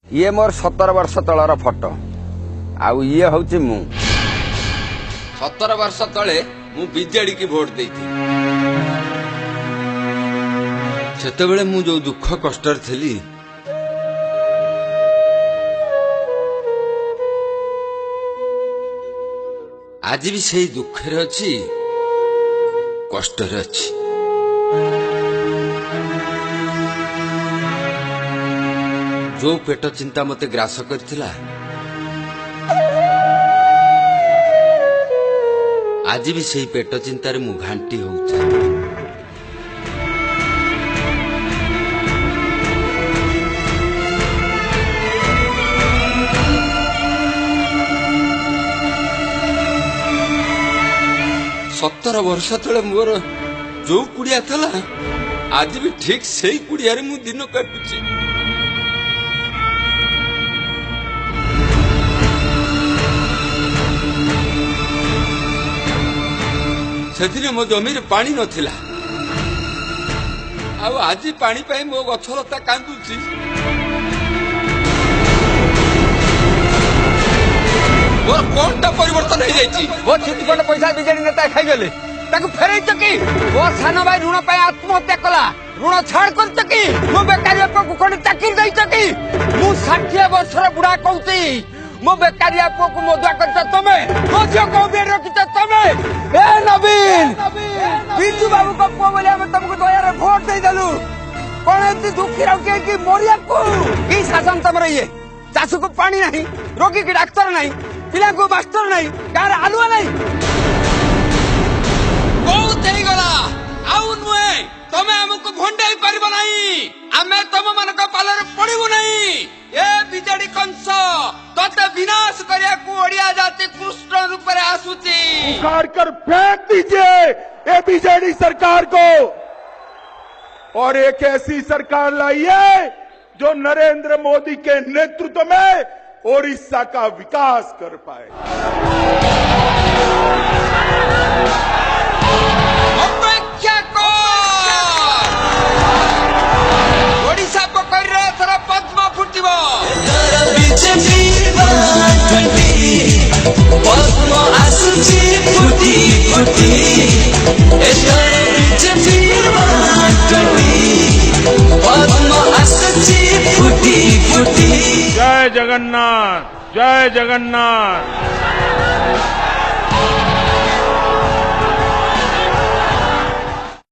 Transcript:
ये मोर 17 वर्ष तलर फोटो आउ ये हूँ मु 17 वर्ष तले मु बीजेडी की भोट देती सेतेबेले मु जो दुख कष्ट थी आज भी सही दुखे अच्छी कष्ट अच्छी जो पेट चिंता मते ग्रास करथिला आज भी सही पेट चिंतार मु घांटी होउछे। सत्तर वर्ष तले मोर जो कुड़िया थला आज भी ठीक सही कुड़िया मु दिन काटुची। से मो जमी पानी नथिला आज पानी पाई मो गछलता कांदुची। मोर कोनटा परिवर्तन हो जाइछि। वो चिटपट पैसा बीजेडी नेता खाइगले ताकु फेरै चकी। वो सानो भाई ऋण पाई आत्महत्या कला ऋण छाड़ कर चकी। मो बेकारिया को कोन चाकरी दै चकी। मु 60 वर्षर बुढ़ा कहती मो बेकारिया को मदुआ करता तमे मो झियो को बेड रखिता तमे। ए नवीन बिजू बाबू को पुओ बोले हम तुमको दया रे वोट दे देलु कोन एती दुखी रखे कि मोरिया को की शासन तमर ये चासु को पानी नहीं रोगी की डाक्टर नहीं पिला को मास्टर नहीं कार आलुआ नहीं बहुत ही गला आउ नुए तमे हमको भंडाई परबो नहीं आमे तम मन को पालर पड़िबो नहीं। ए बीजेडी कंस तते विनाश करिया को ओडिया जाति कृष्ण रूप रे आसुची। उखाड़ कर फेंक दीजिए ये बीजेडी सरकार को और एक ऐसी सरकार लाइए जो नरेंद्र मोदी के नेतृत्व में ओडिशा का विकास कर पाए। अपेक्षा को ओडिशा पकड़ रहे थरा पद्म फुटिबो पद्म आसुची फुटी फुटी पद्म आसुची फुटी फुटी। जय जगन्नाथ जय जगन्नाथ।